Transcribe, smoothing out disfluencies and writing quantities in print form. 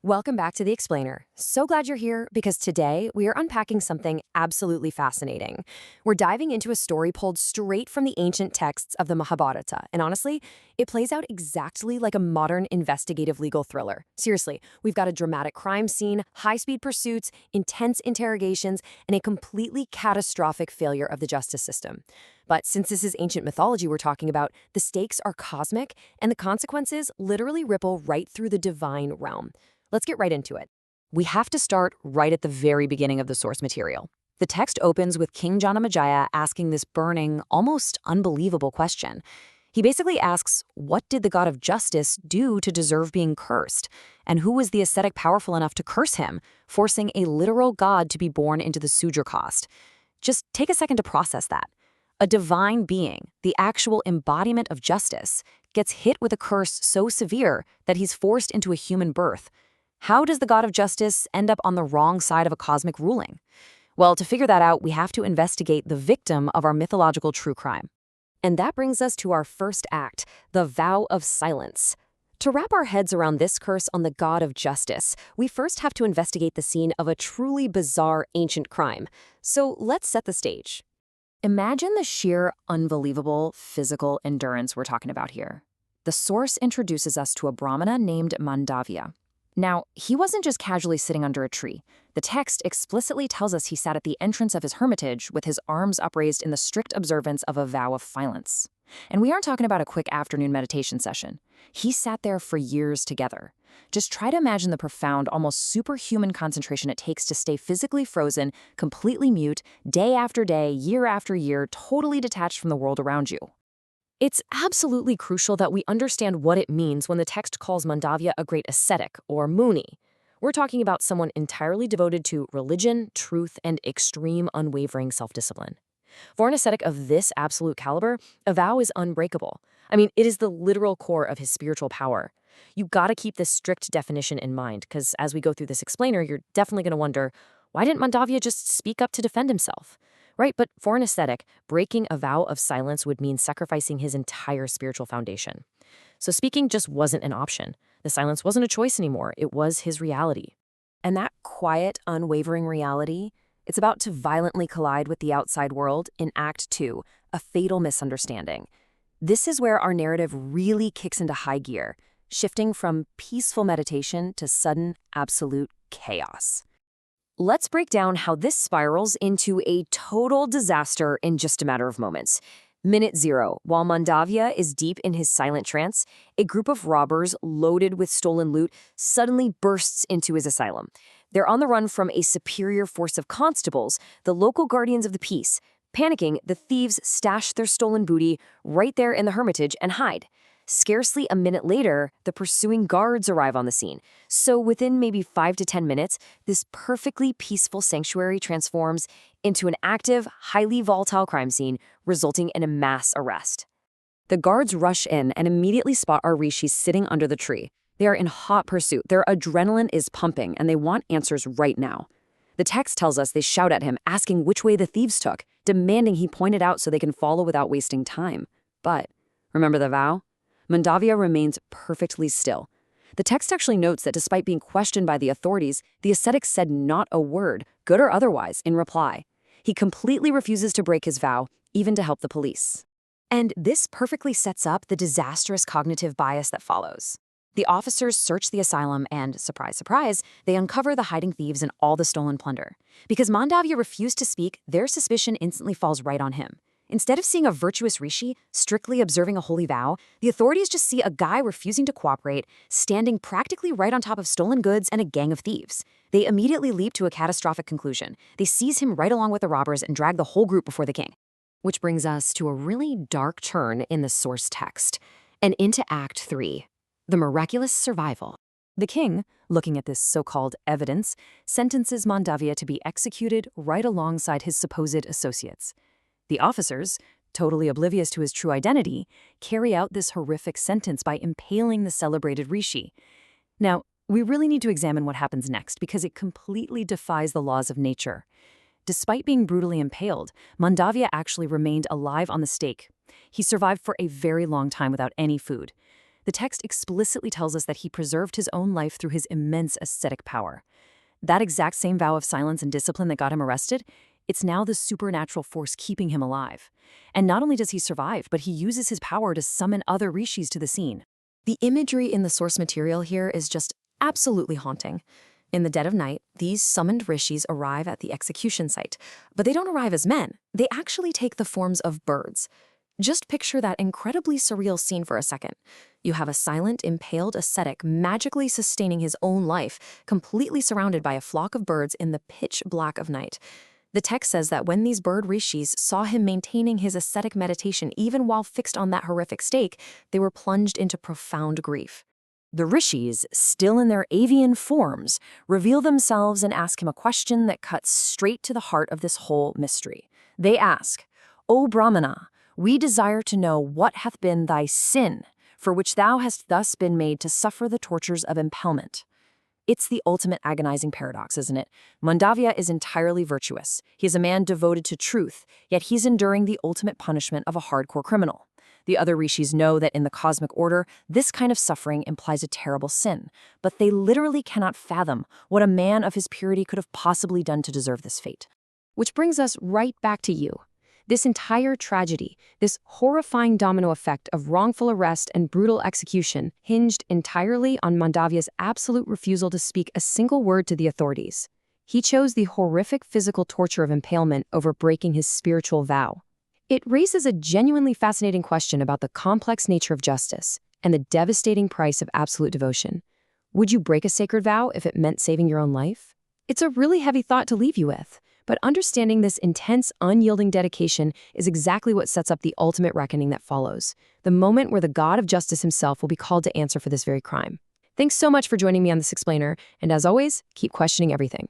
Welcome back to The Explainer. So glad you're here because today we are unpacking something absolutely fascinating. We're diving into a story pulled straight from the ancient texts of the Mahabharata, and honestly, it plays out exactly like a modern investigative legal thriller. Seriously, we've got a dramatic crime scene, high-speed pursuits, intense interrogations, and a completely catastrophic failure of the justice system. But since this is ancient mythology we're talking about, the stakes are cosmic, and the consequences literally ripple right through the divine realm. Let's get right into it. We have to start right at the very beginning of the source material. The text opens with King Janamejaya asking this burning, almost unbelievable question. He basically asks, what did the god of justice do to deserve being cursed? And who was the ascetic powerful enough to curse him, forcing a literal god to be born into the Sudra caste? Just take a second to process that. A divine being, the actual embodiment of justice, gets hit with a curse so severe that he's forced into a human birth. How does the god of justice end up on the wrong side of a cosmic ruling? Well, to figure that out, we have to investigate the victim of our mythological true crime. And that brings us to our first act, the vow of silence. To wrap our heads around this curse on the god of justice, we first have to investigate the scene of a truly bizarre ancient crime. So let's set the stage. Imagine the sheer, unbelievable physical endurance we're talking about here. The source introduces us to a Brahmana named Mandavya. Now, he wasn't just casually sitting under a tree. The text explicitly tells us he sat at the entrance of his hermitage with his arms upraised in the strict observance of a vow of silence. And we aren't talking about a quick afternoon meditation session. He sat there for years together. Just try to imagine the profound, almost superhuman concentration it takes to stay physically frozen, completely mute, day after day, year after year, totally detached from the world around you. It's absolutely crucial that we understand what it means when the text calls Mandavya a great ascetic, or Muni. We're talking about someone entirely devoted to religion, truth, and extreme, unwavering self-discipline. For an ascetic of this absolute caliber, a vow is unbreakable. I mean, it is the literal core of his spiritual power. You've got to keep this strict definition in mind, because as we go through this explainer, you're definitely going to wonder, why didn't Mandavya just speak up to defend himself? Right, but for an ascetic, breaking a vow of silence would mean sacrificing his entire spiritual foundation. So speaking just wasn't an option. The silence wasn't a choice anymore. It was his reality. And that quiet, unwavering reality, it's about to violently collide with the outside world in Act 2, a fatal misunderstanding. This is where our narrative really kicks into high gear, shifting from peaceful meditation to sudden, absolute chaos. Let's break down how this spirals into a total disaster in just a matter of moments. Minute 0, while Mandavya is deep in his silent trance, a group of robbers loaded with stolen loot suddenly bursts into his asylum. They're on the run from a superior force of constables, the local guardians of the peace. Panicking, the thieves stash their stolen booty right there in the hermitage and hide. Scarcely a minute later, the pursuing guards arrive on the scene. So within maybe 5 to 10 minutes, this perfectly peaceful sanctuary transforms into an active, highly volatile crime scene, resulting in a mass arrest. The guards rush in and immediately spot our Rishis sitting under the tree. They are in hot pursuit. Their adrenaline is pumping, and they want answers right now. The text tells us they shout at him, asking which way the thieves took, demanding he point it out so they can follow without wasting time. But remember the vow? Mandavya remains perfectly still. The text actually notes that despite being questioned by the authorities, the ascetic said not a word, good or otherwise, in reply. He completely refuses to break his vow, even to help the police. And this perfectly sets up the disastrous cognitive bias that follows. The officers search the asylum and, surprise, surprise, they uncover the hiding thieves and all the stolen plunder. Because Mandavya refused to speak, their suspicion instantly falls right on him. Instead of seeing a virtuous Rishi strictly observing a holy vow, the authorities just see a guy refusing to cooperate, standing practically right on top of stolen goods and a gang of thieves. They immediately leap to a catastrophic conclusion. They seize him right along with the robbers and drag the whole group before the king. Which brings us to a really dark turn in the source text, and into Act 3, the miraculous survival. The king, looking at this so-called evidence, sentences Mandavya to be executed right alongside his supposed associates. The officers, totally oblivious to his true identity, carry out this horrific sentence by impaling the celebrated Rishi. Now, we really need to examine what happens next because it completely defies the laws of nature. Despite being brutally impaled, Mandavya actually remained alive on the stake. He survived for a very long time without any food. The text explicitly tells us that he preserved his own life through his immense ascetic power. That exact same vow of silence and discipline that got him arrested, it's now the supernatural force keeping him alive. And not only does he survive, but he uses his power to summon other Rishis to the scene. The imagery in the source material here is just absolutely haunting. In the dead of night, these summoned Rishis arrive at the execution site, but they don't arrive as men. They actually take the forms of birds. Just picture that incredibly surreal scene for a second. You have a silent, impaled ascetic magically sustaining his own life, completely surrounded by a flock of birds in the pitch black of night. The text says that when these bird Rishis saw him maintaining his ascetic meditation even while fixed on that horrific stake, they were plunged into profound grief. The Rishis, still in their avian forms, reveal themselves and ask him a question that cuts straight to the heart of this whole mystery. They ask, "O Brahmana, we desire to know what hath been thy sin, for which thou hast thus been made to suffer the tortures of impalement." It's the ultimate agonizing paradox, isn't it? Mandavya is entirely virtuous. He is a man devoted to truth, yet he's enduring the ultimate punishment of a hardcore criminal. The other Rishis know that in the cosmic order, this kind of suffering implies a terrible sin, but they literally cannot fathom what a man of his purity could have possibly done to deserve this fate. Which brings us right back to you. This entire tragedy, this horrifying domino effect of wrongful arrest and brutal execution, hinged entirely on Mandavya's absolute refusal to speak a single word to the authorities. He chose the horrific physical torture of impalement over breaking his spiritual vow. It raises a genuinely fascinating question about the complex nature of justice and the devastating price of absolute devotion. Would you break a sacred vow if it meant saving your own life? It's a really heavy thought to leave you with. But understanding this intense, unyielding dedication is exactly what sets up the ultimate reckoning that follows, the moment where the God of justice himself will be called to answer for this very crime. Thanks so much for joining me on this explainer, and as always, keep questioning everything.